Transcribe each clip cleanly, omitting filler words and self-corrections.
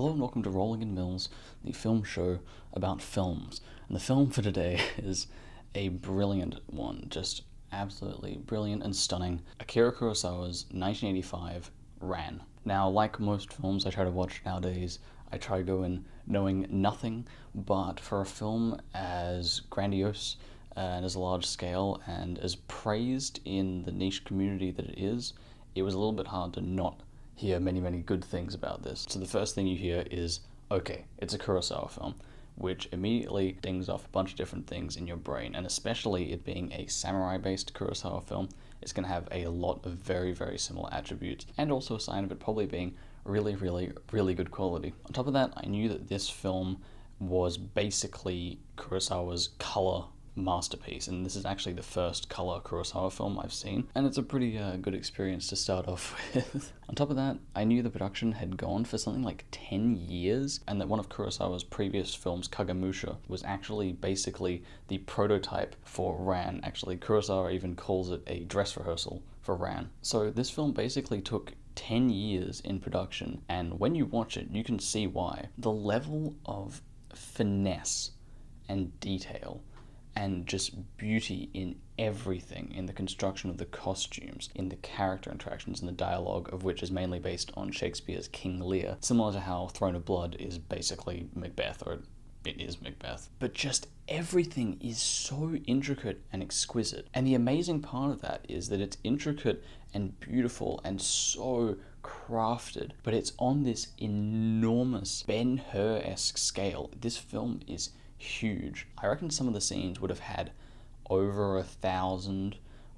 Hello and welcome to Rolling in Mills, the film show about films. And the film for today is a brilliant one, just absolutely brilliant and stunning. Akira Kurosawa's 1985 Ran. Now, like most films I try to watch nowadays, I try to go in knowing nothing, but for a film as grandiose and as large scale and as praised in the niche community that it was a little bit hard to not hear many good things about this. So the first thing you hear is, okay, it's a Kurosawa film, which immediately dings off a bunch of different things in your brain, and especially it being a samurai-based Kurosawa film, it's going to have a lot of very similar attributes, and also a sign of it probably being really good quality. On top of that, I knew that this film was basically Kurosawa's color masterpiece, and this is actually the first color Kurosawa film I've seen, and it's a pretty good experience to start off with. On top of that, I knew the production had gone for something like 10 years, and that one of Kurosawa's previous films, Kagemusha, was actually basically the prototype for Ran. Actually, Kurosawa even calls it a dress rehearsal for Ran. So this film basically took 10 years in production, and when you watch it, you can see why. The level of finesse and detail and just beauty in everything, in the construction of the costumes, in the character interactions, and the dialogue, of which is mainly based on Shakespeare's King Lear, similar to how Throne of Blood is basically Macbeth, or it is Macbeth. But just everything is so intricate and exquisite. And the amazing part of that is that it's intricate and beautiful and so crafted, but it's on this enormous Ben-Hur-esque scale. This film is huge. I reckon some of the scenes would have had over 1,000,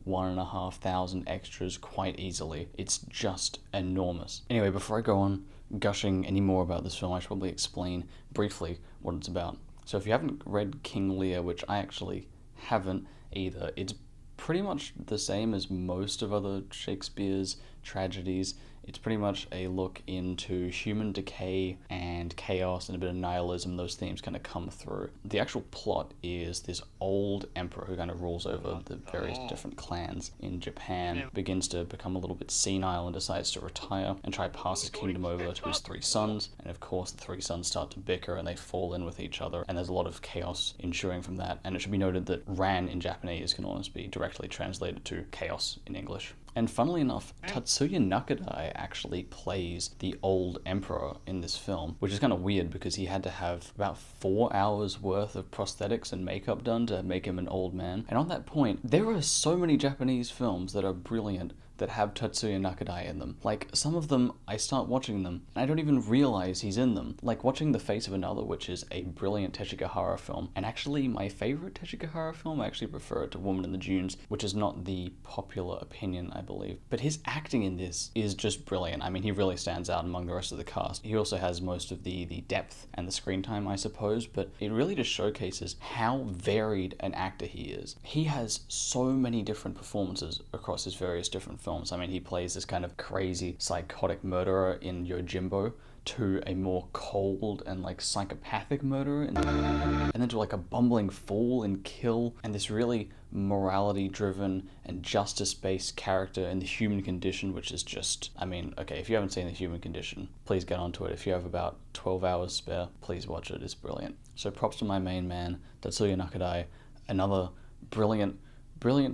1,500 extras quite easily. It's just enormous. Anyway, before I go on gushing any more about this film, I should probably explain briefly what it's about. So if you haven't read King Lear, which I actually haven't either, it's pretty much the same as most of other Shakespeare's tragedies. It's pretty much a look into human decay and chaos and a bit of nihilism. Those themes kind of come through. The actual plot is this old emperor who kind of rules over the various different clans in Japan, begins to become a little bit senile and decides to retire and try to pass his kingdom over to his three sons. And of course, the three sons start to bicker and they fall in with each other, and there's a lot of chaos ensuing from that. And it should be noted that Ran in Japanese can almost be directly translated to chaos in English. And funnily enough, Tatsuya Nakadai actually plays the old emperor in this film, which is kind of weird because he had to have about 4 hours worth of prosthetics and makeup done to make him an old man. And on that point, there are so many Japanese films that are brilliant that have Tatsuya Nakadai in them. Like, some of them, I start watching them, and I don't even realize he's in them. Like watching The Face of Another, which is a brilliant Teshigahara film, and actually my favorite Teshigahara film, I actually prefer it to Woman in the Dunes, which is not the popular opinion, I believe. But his acting in this is just brilliant. I mean, he really stands out among the rest of the cast. He also has most of the depth and the screen time, I suppose, but it really just showcases how varied an actor he is. He has so many different performances across his various different films. I mean, he plays this kind of crazy psychotic murderer in Yojimbo, to a more cold and like psychopathic murderer, and then to like a bumbling fool in Kill, and this really morality driven and justice based character in The Human Condition, which is just, I mean, okay, if you haven't seen The Human Condition, please get onto it. If you have about 12 hours spare, please watch it. It's brilliant. So props to my main man, Tatsuya Nakadai. Another brilliant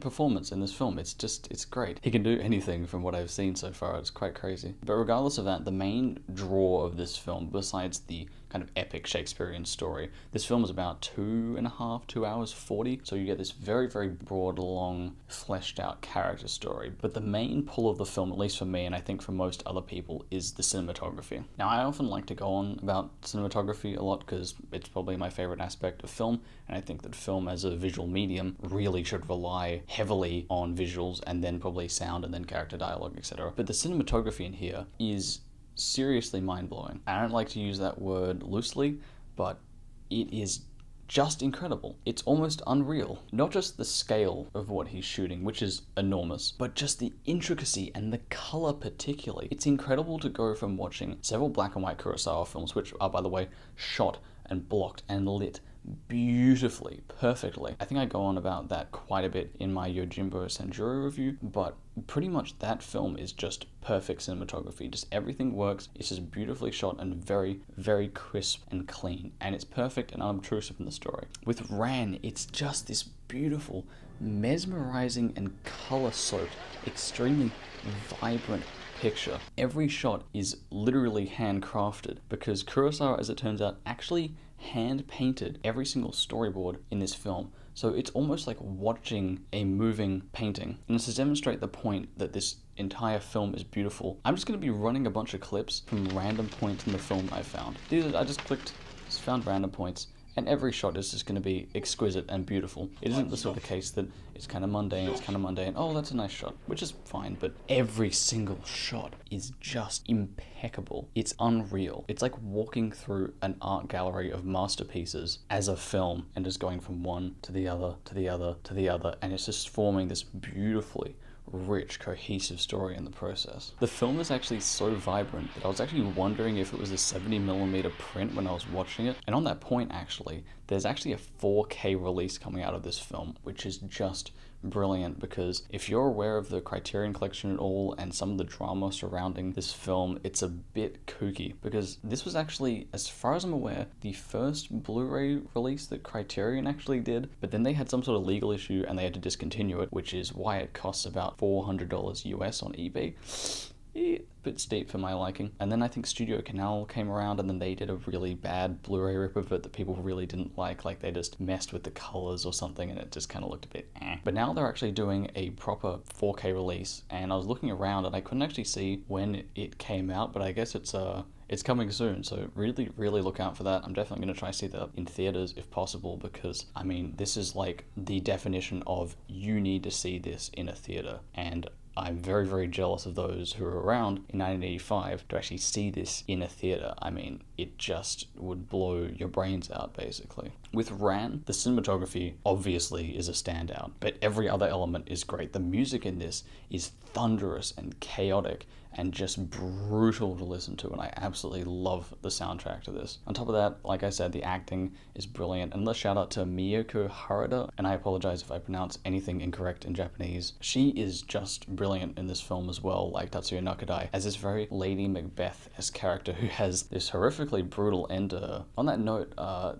performance in this film. It's great. He can do anything from what I've seen so far. It's quite crazy. But regardless of that, the main draw of this film, besides the kind of epic Shakespearean story, this film is about 2 hours 40, so you get this very broad, long, fleshed out character story. But the main pull of the film, at least for me, and I think for most other people, is the cinematography. Now, I often like to go on about cinematography a lot because it's probably my favorite aspect of film, and I think that film as a visual medium really should rely heavily on visuals and then probably sound and then character dialogue, etc. But the cinematography in here is seriously mind-blowing. I don't like to use that word loosely, but it is just incredible. It's almost unreal. Not just the scale of what he's shooting, which is enormous, but just the intricacy and the color particularly. It's incredible to go from watching several black and white Kurosawa films, which are, by the way, shot and blocked and lit beautifully, perfectly. I think I go on about that quite a bit in my Yojimbo Sanjuro review, but pretty much that film is just perfect cinematography. Just everything works. It's just beautifully shot and very, very crisp and clean. And it's perfect and unobtrusive in the story. With Ran, it's just this beautiful, mesmerizing and color-soaked, extremely vibrant picture. Every shot is literally handcrafted because Kurosawa, as it turns out, actually hand painted every single storyboard in this film. So it's almost like watching a moving painting. And to demonstrate the point that this entire film is beautiful, I'm just going to be running a bunch of clips from random points in the film I found. I just found random points, and every shot is just going to be exquisite and beautiful. It isn't the sort of case that it's kind of mundane, oh, that's a nice shot, which is fine, but every single shot is just impeccable. It's unreal. It's like walking through an art gallery of masterpieces as a film and just going from one to the other, to the other, to the other, and it's just forming this beautifully rich, cohesive story in the process. The film is actually so vibrant that I was actually wondering if it was a 70mm print when I was watching it. And on that point, actually, there's actually a 4K release coming out of this film, which is just brilliant, because if you're aware of the Criterion Collection at all and some of the drama surrounding this film, it's a bit kooky, because this was actually, as far as I'm aware, the first Blu-ray release that Criterion actually did, but then they had some sort of legal issue and they had to discontinue it, which is why it costs about $400 US on eBay. A bit steep for my liking. And then I think Studio Canal came around and then they did a really bad Blu-ray rip of it that people really didn't like they just messed with the colors or something and it just kind of looked a bit eh. But now they're actually doing a proper 4K release, and I was looking around and I couldn't actually see when it came out, but I guess it's coming soon, so really, really look out for that. I'm definitely going to try to see that in theaters if possible, because, I mean, this is like the definition of you need to see this in a theater, and I'm very, very jealous of those who were around in 1985 to actually see this in a theater. I mean, it just would blow your brains out, basically. With Ran, the cinematography obviously is a standout, but every other element is great. The music in this is thunderous and chaotic and just brutal to listen to, and I absolutely love the soundtrack to this. On top of that, like I said, the acting is brilliant, and let's shout out to Miyako Harada, and I apologize if I pronounce anything incorrect in Japanese. She is just brilliant in this film as well, like Tatsuya Nakadai, as this very Lady Macbeth-esque character who has this horrifically brutal end to her. On that note,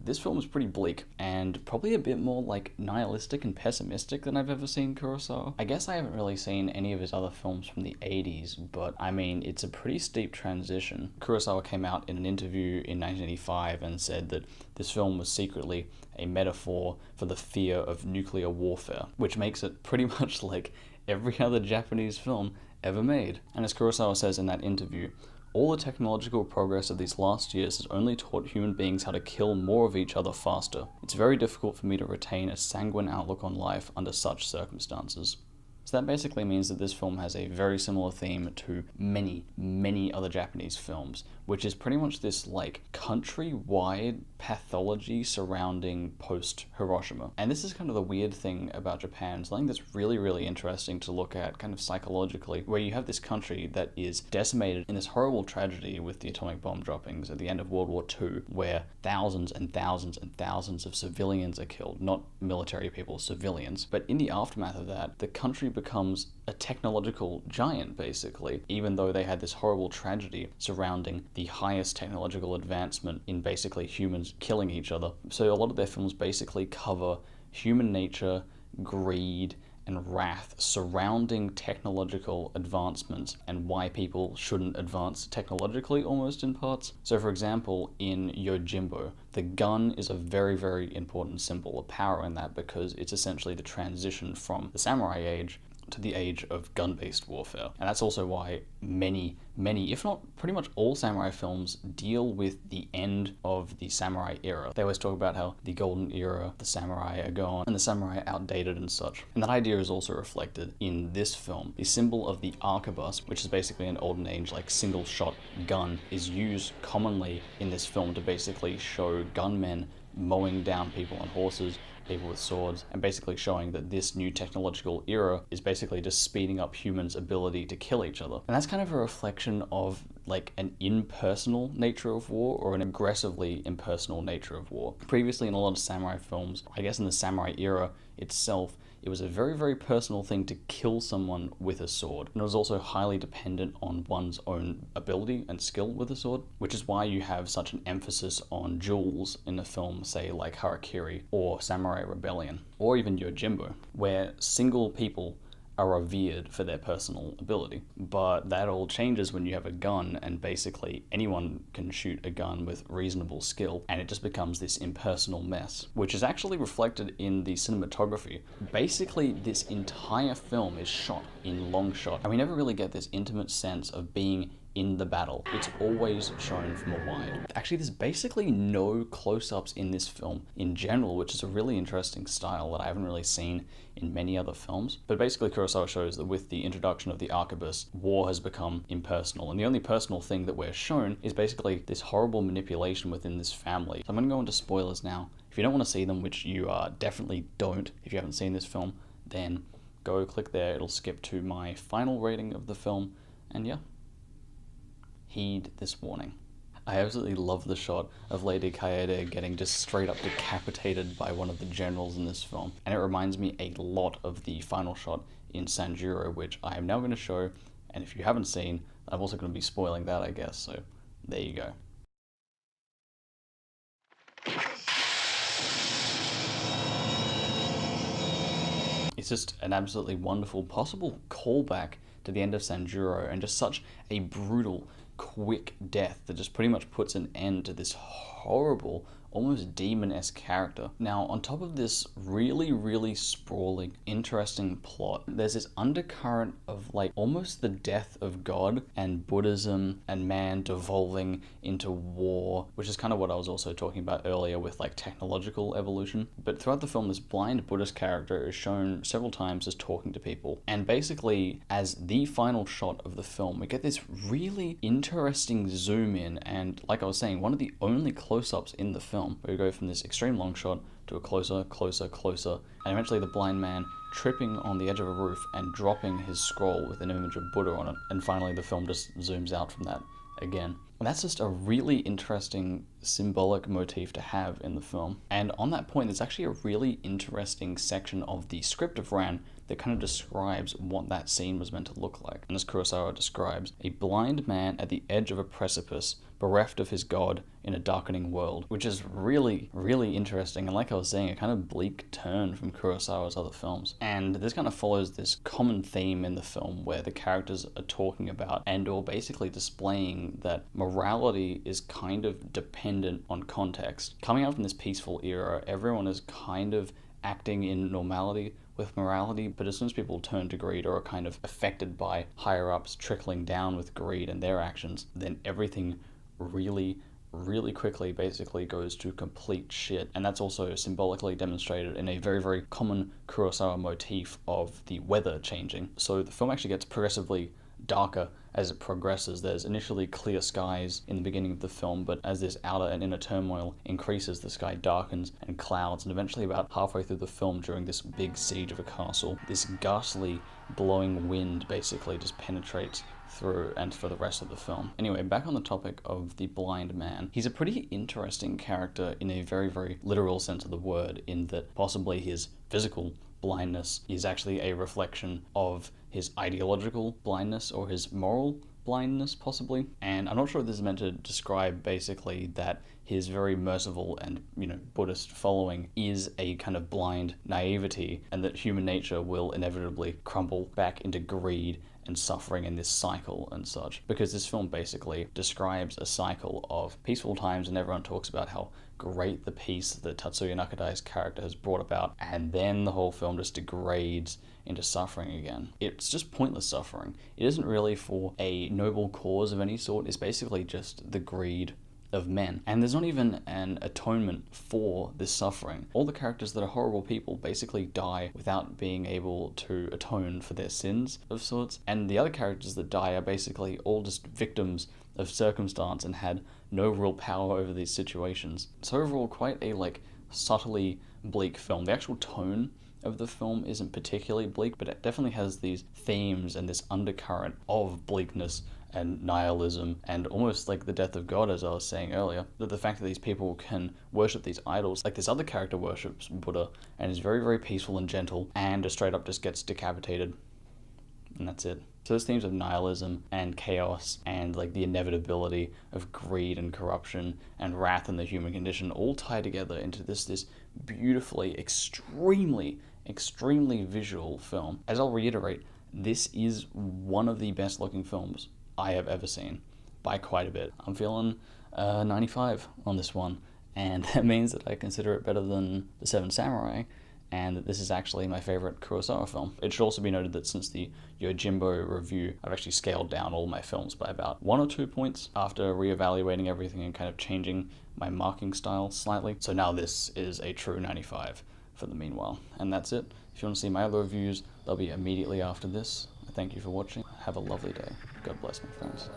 this film is pretty bleak, and probably a bit more like nihilistic and pessimistic than I've ever seen Kurosawa. I guess I haven't really seen any of his other films from the 80s, but I mean, it's a pretty steep transition. Kurosawa came out in an interview in 1985 and said that this film was secretly a metaphor for the fear of nuclear warfare, which makes it pretty much like every other Japanese film ever made. And as Kurosawa says in that interview, all the technological progress of these last years has only taught human beings how to kill more of each other faster. It's very difficult for me to retain a sanguine outlook on life under such circumstances. So that basically means that this film has a very similar theme to many, many other Japanese films, which is pretty much this like countrywide pathology surrounding post-Hiroshima. And this is kind of the weird thing about Japan, something that's really, really interesting to look at kind of psychologically, where you have this country that is decimated in this horrible tragedy with the atomic bomb droppings at the end of World War II, where thousands and thousands and thousands of civilians are killed, not military people, civilians. But in the aftermath of that, the country becomes a technological giant, basically, even though they had this horrible tragedy surrounding the highest technological advancement in basically humans killing each other. So a lot of their films basically cover human nature, greed, and wrath surrounding technological advancements and why people shouldn't advance technologically, almost in parts. So for example, in Yojimbo, the gun is a very, very important symbol of power in that, because it's essentially the transition from the samurai age to the age of gun-based warfare. And that's also why many, if not pretty much all samurai films deal with the end of the samurai era. They always talk about how the golden era, the samurai are gone, and the samurai are outdated and such. And that idea is also reflected in this film. The symbol of the arquebus, which is basically an olden age like single shot gun, is used commonly in this film to basically show gunmen mowing down people on horses, people with swords, and basically showing that this new technological era is basically just speeding up humans' ability to kill each other. And that's kind of a reflection of like an impersonal nature of war, or an aggressively impersonal nature of war. Previously in a lot of samurai films, I guess in the samurai era itself, it was a very, very personal thing to kill someone with a sword. And it was also highly dependent on one's own ability and skill with a sword, which is why you have such an emphasis on duels in a film, say like Harakiri or Samurai Rebellion, or even Yojimbo, where single people are revered for their personal ability. But that all changes when you have a gun, and basically anyone can shoot a gun with reasonable skill, and it just becomes this impersonal mess, which is actually reflected in the cinematography. Basically, this entire film is shot in long shot, and we never really get this intimate sense of being in the battle. It's always shown from a wide. Actually, there's basically no close-ups in this film in general, which is a really interesting style that I haven't really seen in many other films. But basically, Kurosawa shows that with the introduction of the arquebus, war has become impersonal, and the only personal thing that we're shown is basically this horrible manipulation within this family. So I'm gonna go into spoilers now. If you don't want to see them, which you definitely don't if you haven't seen this film, then go click there. It'll skip to my final rating of the film, and yeah, heed this warning. I absolutely love the shot of Lady Kaede getting just straight up decapitated by one of the generals in this film. And it reminds me a lot of the final shot in Sanjuro, which I am now going to show. And if you haven't seen, I'm also going to be spoiling that, I guess. So there you go. It's just an absolutely wonderful possible callback to the end of Sanjuro, and just such a brutal, quick death that just pretty much puts an end to this horrible, almost demon-esque character. Now, on top of this really, really sprawling, interesting plot, there's this undercurrent of like almost the death of God and Buddhism and man devolving into war, which is kind of what I was also talking about earlier with like technological evolution. But throughout the film, this blind Buddhist character is shown several times as talking to people. And basically, as the final shot of the film, we get this really interesting zoom in, and like I was saying, one of the only close-ups in the film, where we go from this extreme long shot to a closer, closer, closer, and eventually the blind man tripping on the edge of a roof and dropping his scroll with an image of Buddha on it. And finally the film just zooms out from that again. And that's just a really interesting symbolic motif to have in the film. And on that point, there's actually a really interesting section of the script of Ran that kind of describes what that scene was meant to look like. And as Kurosawa describes, a blind man at the edge of a precipice, bereft of his god in a darkening world, which is really, really interesting. And like I was saying, a kind of bleak turn from Kurosawa's other films. And this kind of follows this common theme in the film where the characters are talking about and or basically displaying that morality is kind of dependent on context. Coming out from this peaceful era, everyone is kind of acting in normality with morality, but as soon as people turn to greed or are kind of affected by higher ups trickling down with greed and their actions, then everything really, really quickly basically goes to complete shit. And that's also symbolically demonstrated in a very, very common Kurosawa motif of the weather changing. So the film actually gets progressively darker as it progresses. There's initially clear skies in the beginning of the film, but as this outer and inner turmoil increases, the sky darkens and clouds, and eventually about halfway through the film, during this big siege of a castle, this ghastly blowing wind basically just penetrates through and for the rest of the film. Anyway, back on the topic of the blind man, he's a pretty interesting character in a very, very literal sense of the word, in that possibly his physical blindness is actually a reflection of his ideological blindness or his moral blindness, possibly. And I'm not sure if this is meant to describe basically that his very merciful and, Buddhist following is a kind of blind naivety, and that human nature will inevitably crumble back into greed and suffering in this cycle and such. Because this film basically describes a cycle of peaceful times, and everyone talks about how great the peace that Tatsuya Nakadai's character has brought about, and then the whole film just degrades into suffering again. It's just pointless suffering. It isn't really for a noble cause of any sort. It's basically just the greed of men. And there's not even an atonement for this suffering. All the characters that are horrible people basically die without being able to atone for their sins of sorts. And the other characters that die are basically all just victims of circumstance and had no real power over these situations. So overall, quite a subtly bleak film. The actual tone of the film isn't particularly bleak, but it definitely has these themes and this undercurrent of bleakness and nihilism and almost like the death of God, as I was saying earlier. That the fact that these people can worship these idols, like this other character worships Buddha and is very, very peaceful and gentle, and just straight up just gets decapitated. And that's it. So those themes of nihilism and chaos and the inevitability of greed and corruption and wrath in the human condition all tie together into this beautifully, extremely visual film. As I'll reiterate, this is one of the best looking films I have ever seen by quite a bit. I'm feeling 95 on this one, and that means that I consider it better than The Seven Samurai, and that this is actually my favorite Kurosawa film. It should also be noted that since the Yojimbo review, I've actually scaled down all my films by about 1 or 2 points after reevaluating everything and kind of changing my marking style slightly. So now this is a true 95 for the meanwhile. And that's it. If you want to see my other reviews, they'll be immediately after this. Thank you for watching. Have a lovely day. God bless, my friends.